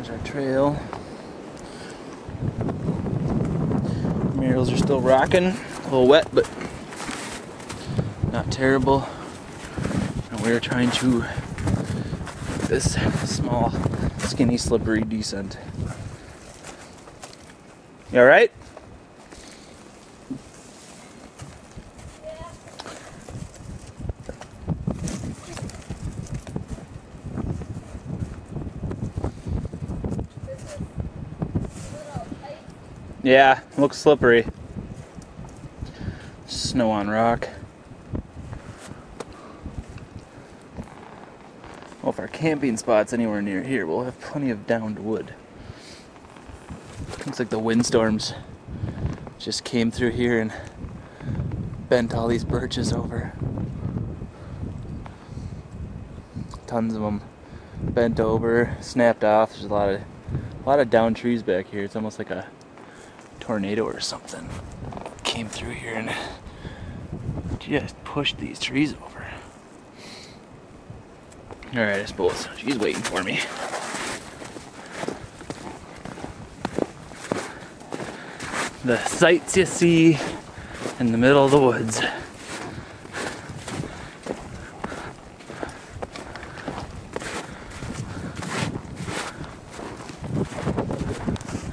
There's our trail. Murals are still rocking. A little wet, but not terrible. And we're trying to make this small, skinny, slippery descent. You alright? Yeah, looks slippery. Snow on rock. Well, if our camping spot's anywhere near here, we'll have plenty of downed wood. Looks like the windstorms just came through here and bent all these birches over. Tons of them bent over, snapped off. There's a lot of downed trees back here. It's almost like a tornado or something came through here and just pushed these trees over. Alright, I suppose she's waiting for me. The sights you see in the middle of the woods.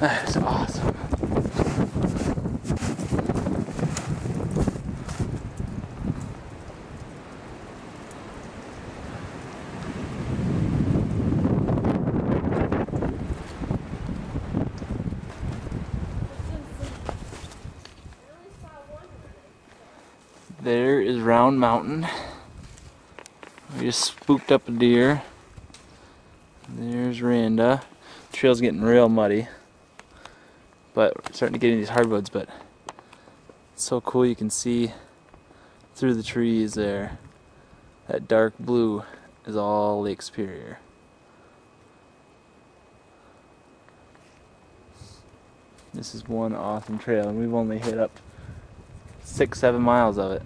That is awesome. There is Round Mountain. We just spooked up a deer. There's Randa. The trail's getting real muddy, but we're starting to get into these hardwoods. But it's so cool, you can see through the trees there. That dark blue is all Lake Superior. This is one awesome trail, and we've only hit up 6-7 miles of it.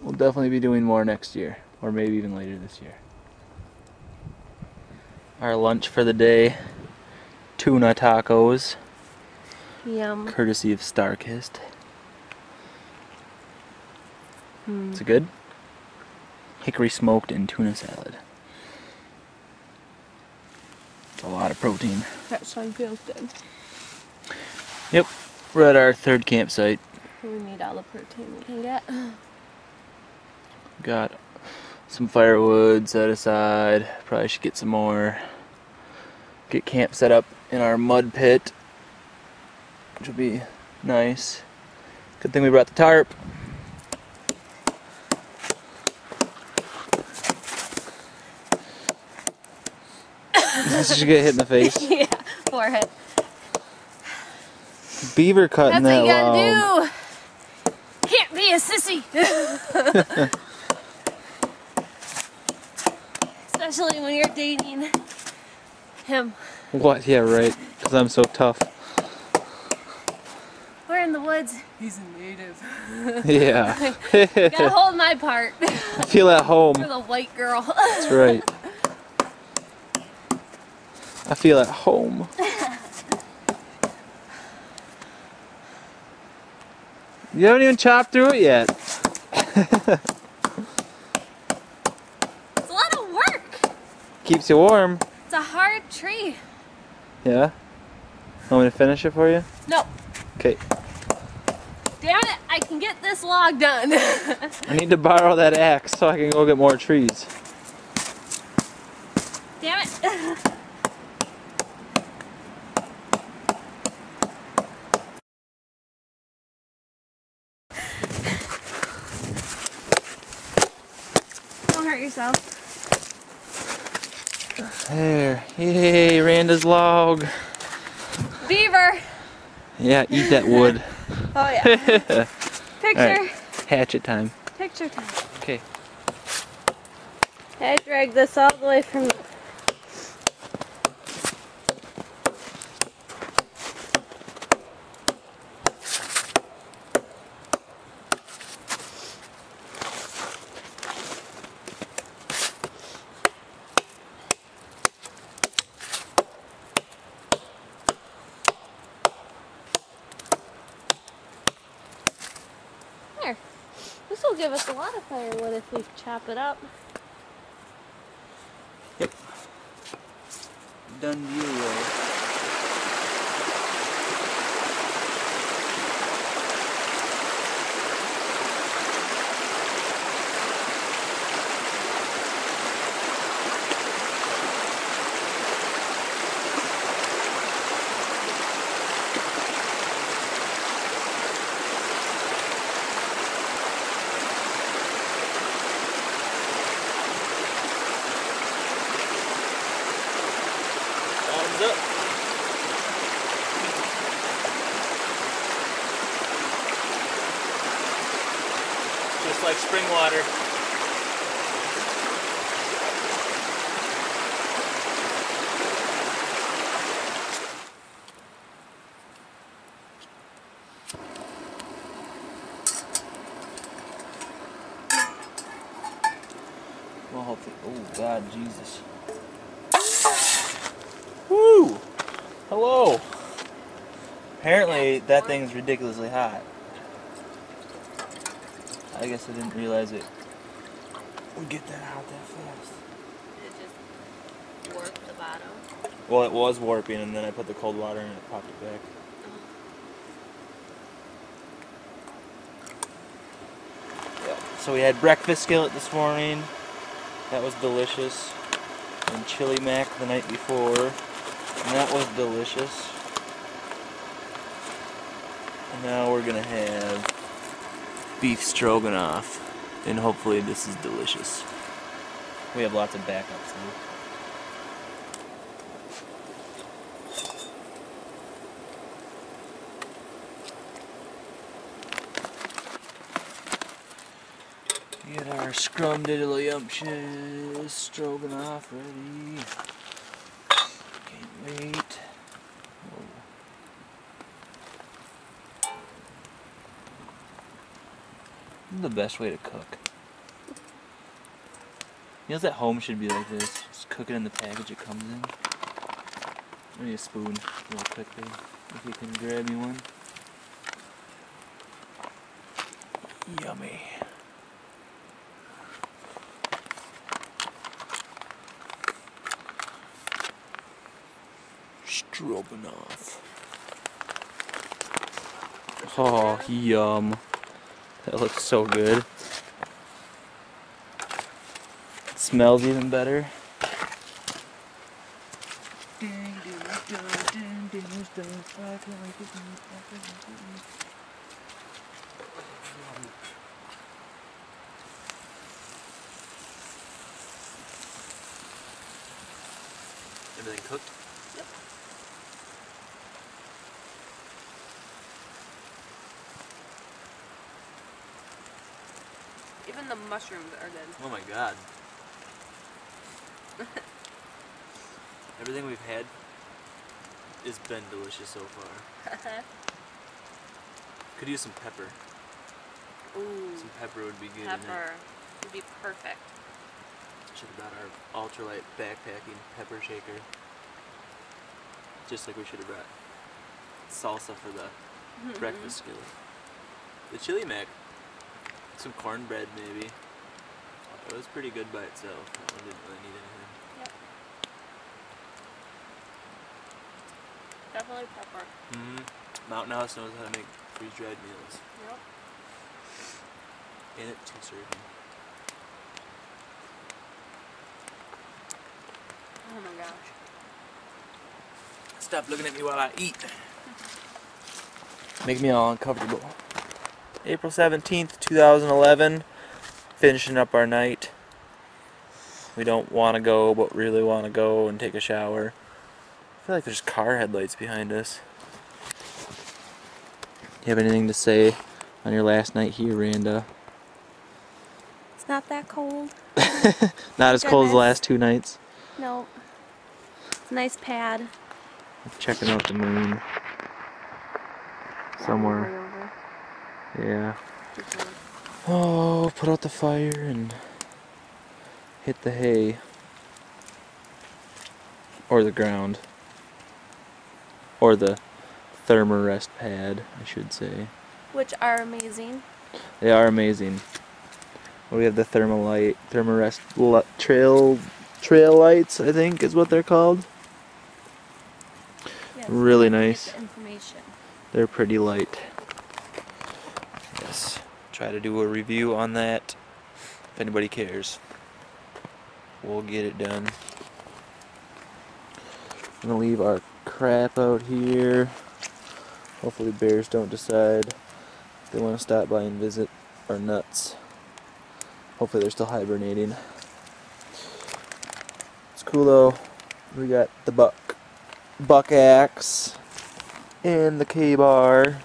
We'll definitely be doing more next year, or maybe even later this year. Our lunch for the day, tuna tacos. Yum. Courtesy of Starkist. Is it good? Hickory smoked and tuna salad. It's a lot of protein. That sounds feels good. Yep, we're at our third campsite. We need all the protein we can get. Got some firewood set aside. Probably should get some more. Get camp set up in our mud pit, which will be nice. Good thing we brought the tarp. Did you get hit in the face? Yeah, forehead. Beaver cutting That's that what you log. gotta do. Can't be a sissy. Especially when you're dating him. What? Yeah, right. Because I'm so tough. We're in the woods. He's a native. Yeah. Gotta hold my part. I feel at home. For the white girl. That's right. I feel at home. You haven't even chopped through it yet. It's a lot of work. Keeps you warm. It's a hard tree. Yeah? Want me to finish it for you? No. Okay. Damn it, I can get this log done. I need to borrow that axe so I can go get more trees. Damn it. Don't hurt yourself. There. Yay, Randa's log. Beaver. Yeah, eat that wood. Oh yeah. Picture. Right. Hatchet time. Picture time. Okay. I dragged this all the way from give us a lot of firewood if we chop it up. Yep. Done deal. Up. Just like spring water. Well, hopefully. Oh God, Jesus. Woo! Hello! Apparently that thing's ridiculously hot. I guess I didn't realize it would get that hot that fast. It just warped the bottom. Well, it was warping and then I put the cold water in and it popped it back. Yep. So we had breakfast skillet this morning. That was delicious. And chili mac the night before. And that was delicious. And now we're gonna have beef stroganoff. And hopefully this is delicious. We have lots of backups now. Get our scrumdiddlyumptious stroganoff ready. Can't wait. Whoa. This is the best way to cook. Meals at home should be like this. Just cook it in the package it comes in. I need a spoon real quickly, if you can grab me one. Yummy. Stroganoff. Oh, yum. That looks so good. It smells even better. Everything cooked? Yep. Even the mushrooms are good. Oh my god. Everything we've had has been delicious so far. Could use some pepper. Ooh. Some pepper would be good. Pepper would be perfect. Should have brought our ultralight backpacking pepper shaker. Just like we should have brought salsa for the breakfast skillet. The chili mac, some cornbread maybe. It was pretty good by itself. That one didn't really need anything. Yep. Definitely pepper. Mountain House knows how to make freeze-dried meals. Yep. And it too serving. Oh my gosh. Stop looking at me while I eat. Make me all uncomfortable. April 17th, 2011. Finishing up our night. We don't want to go, but really want to go and take a shower. I feel like there's car headlights behind us. You have anything to say on your last night here, Randa? It's not that cold. Not as cold as the last 2 nights. Nope. It's a nice pad. Checking out the moon. Somewhere. Yeah. Oh, put out the fire and hit the hay. Or the ground. Or the Thermarest pad, I should say. Which are amazing. They are amazing. We have the Thermarest trail lights, I think is what they're called. Yes, Really I get nice. the information. They're pretty light. Yes. Try to do a review on that if anybody cares. We'll get it done. I'm gonna leave our crap out here. Hopefully bears don't decide they want to stop by and visit our nuts. Hopefully they're still hibernating. It's cool though. We got the buck axe and the K-bar in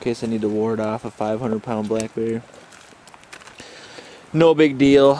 case I need to ward off a 500-pound black bear. No big deal.